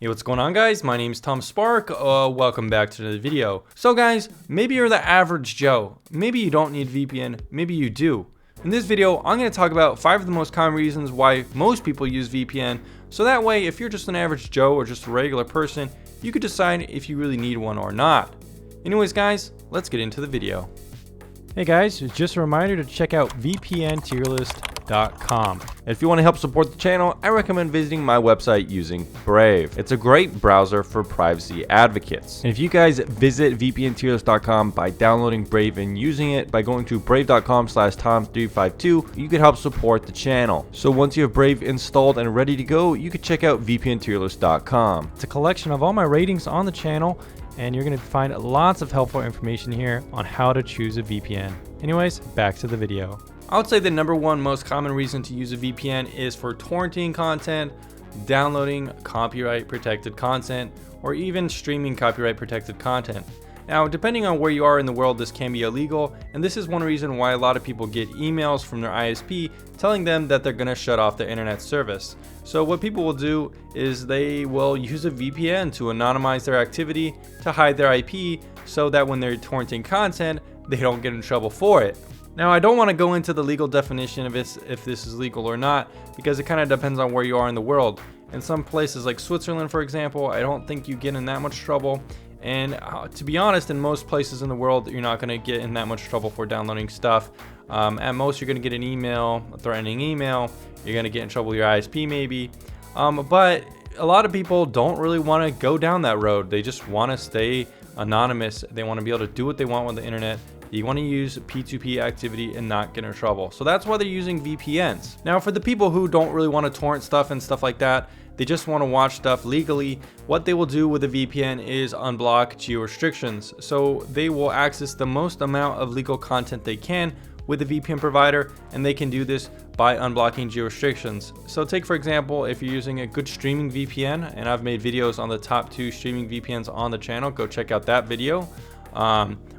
Hey, what's going on, guys? My name is Tom Spark. Welcome back to the video. So guys, maybe you're the average Joe. Maybe you don't need VPN, maybe you do. In this video, I'm going to talk about 5 of the most common reasons why most people use VPN. So that way, if you're just an average Joe or just a regular person, you could decide if you really need one or not. Anyways guys, let's get into the video. Hey guys, just a reminder to check out VPNtierlist.com. If you want to help support the channel, I recommend visiting my website using Brave. It's a great browser for privacy advocates. And if you guys visit VPNtierlist.com by downloading Brave and using it by going to brave.com/Tom352, you can help support the channel. So once you have Brave installed and ready to go, you can check out VPNtierlist.com. It's a collection of all my ratings on the channel, and you're going to find lots of helpful information here on how to choose a VPN. Anyways, back to the video. I would say the number one most common reason to use a VPN is for torrenting content, downloading copyright protected content, or even streaming copyright protected content. Now, depending on where you are in the world, this can be illegal, and this is one reason why a lot of people get emails from their ISP telling them that they're going to shut off their internet service. So what people will do is they will use a VPN to anonymize their activity, to hide their IP, so that when they're torrenting content, they don't get in trouble for it. Now, I don't want to go into the legal definition of this, if this is legal or not, because it kind of depends on where you are in the world. In some places like Switzerland, for example, I don't think you get in that much trouble. And to be honest, in most places in the world, you're not going to get in that much trouble for downloading stuff. At most, you're going to get an email, a threatening email. You're going to get in trouble with your ISP maybe. But a lot of people don't really want to go down that road. They just want to stay anonymous. They want to be able to do what they want with the internet. You want to use P2P activity and not get in trouble. So that's why they're using VPNs. Now, for the people who don't really want to torrent stuff and stuff like that, they just want to watch stuff legally, what they will do with a VPN is unblock geo restrictions. So they will access the most amount of legal content they can with a VPN provider, and they can do this by unblocking geo restrictions. So take, for example, if you're using a good streaming VPN, and I've made videos on the top 2 streaming VPNs on the channel, go check out that video.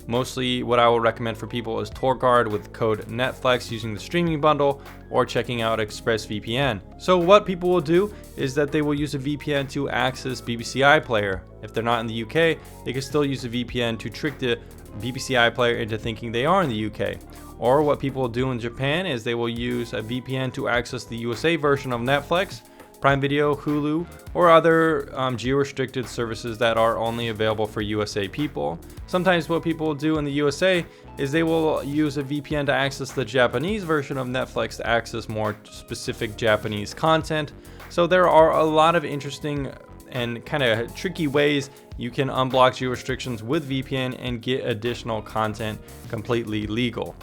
Mostly what I will recommend for people is TorGuard with code Netflix using the streaming bundle, or checking out ExpressVPN. So what people will do is that they will use a VPN to access BBC iPlayer. If they're not in the UK, they can still use a VPN to trick the BBC iPlayer into thinking they are in the UK. Or what people will do in Japan is they will use a VPN to access the USA version of Netflix, Prime Video, Hulu, or other geo-restricted services that are only available for USA people. Sometimes what people will do in the USA is they will use a VPN to access the Japanese version of Netflix to access more specific Japanese content. So there are a lot of interesting and kind of tricky ways you can unblock geo-restrictions with VPN and get additional content completely legal.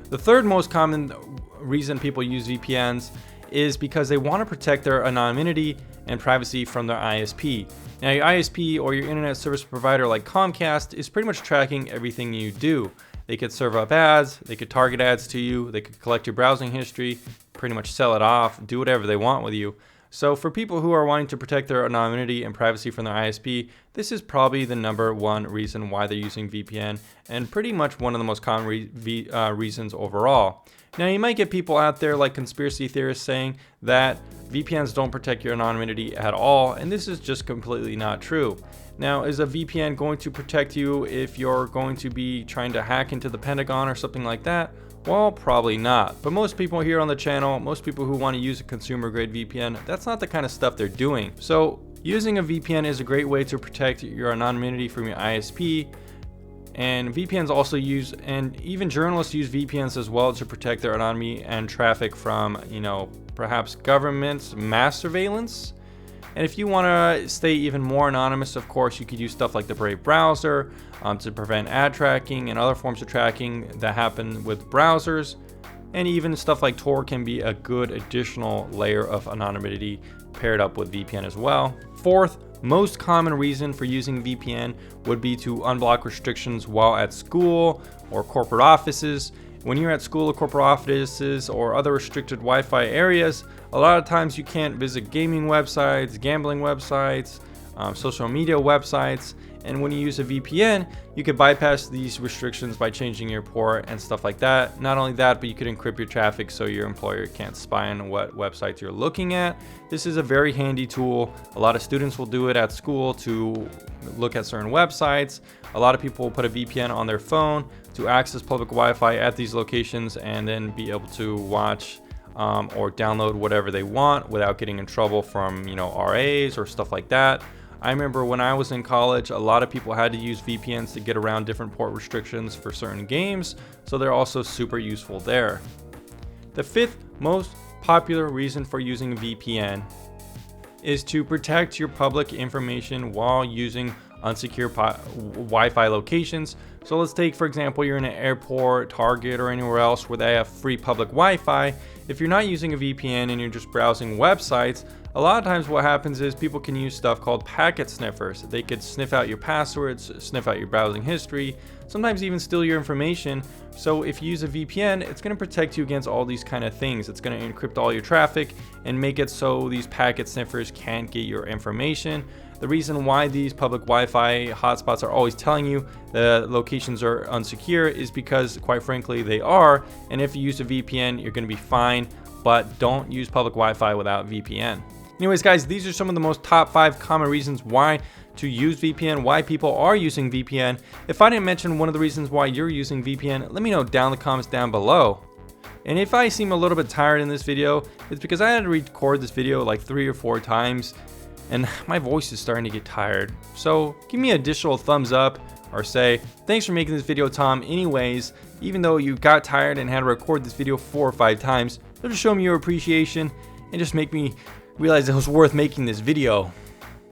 The third most common reason people use VPNs is because they want to protect their anonymity and privacy from their ISP. Now, your ISP or your internet service provider like Comcast is pretty much tracking everything you do. They could serve up ads, they could target ads to you, they could collect your browsing history, pretty much sell it off, do whatever they want with you. So for people who are wanting to protect their anonymity and privacy from their ISP, this is probably the number one reason why they're using VPN, and pretty much one of the most common reasons overall. Now, you might get people out there like conspiracy theorists saying that VPNs don't protect your anonymity at all, and this is just completely not true. Now, is a VPN going to protect you if you're going to be trying to hack into the Pentagon or something like that? Well, probably not. But most people here on the channel, most people who want to use a consumer grade VPN, that's not the kind of stuff they're doing. So using a VPN is a great way to protect your anonymity from your ISP. And VPNs also use, and even journalists use VPNs as well to protect their anonymity and traffic from, perhaps government mass surveillance. And if you want to stay even more anonymous, of course, you could use stuff like the Brave browser to prevent ad tracking and other forms of tracking that happen with browsers. And even stuff like Tor can be a good additional layer of anonymity paired up with VPN as well. Fourth most common reason for using VPN would be to unblock restrictions while at school or corporate offices. When you're at school or corporate offices or other restricted Wi-Fi areas, a lot of times you can't visit gaming websites, gambling websites, social media websites. And when you use a VPN, you could bypass these restrictions by changing your port and stuff like that. Not only that, but you could encrypt your traffic so your employer can't spy on what websites you're looking at. This is a very handy tool. A lot of students will do it at school to look at certain websites. A lot of people will put a VPN on their phone to access public Wi-Fi at these locations and then be able to watch or download whatever they want without getting in trouble from, RAs or stuff like that. I remember when I was in college, a lot of people had to use VPNs to get around different port restrictions for certain games, so they're also super useful there. The fifth most popular reason for using a VPN is to protect your public information while using unsecure Wi-Fi locations. So let's take, for example, you're in an airport, Target, or anywhere else where they have free public Wi-Fi. If you're not using a VPN and you're just browsing websites, a lot of times what happens is people can use stuff called packet sniffers. They could sniff out your passwords, sniff out your browsing history, sometimes even steal your information. So if you use a VPN, it's going to protect you against all these kind of things. It's going to encrypt all your traffic and make it so these packet sniffers can't get your information. The reason why these public Wi-Fi hotspots are always telling you the locations are unsecure is because, quite frankly, they are. And if you use a VPN, you're going to be fine, but don't use public Wi-Fi without VPN. Anyways, guys, these are some of the most top 5 common reasons why to use VPN, why people are using VPN. If I didn't mention one of the reasons why you're using VPN, let me know down in the comments down below. And if I seem a little bit tired in this video, it's because I had to record this video like 3 or 4 times and my voice is starting to get tired. So give me an additional thumbs up or say, thanks for making this video, Tom. Anyways, even though you got tired and had to record this video 4 or 5 times, it'll just show me your appreciation and just make me realize it was worth making this video.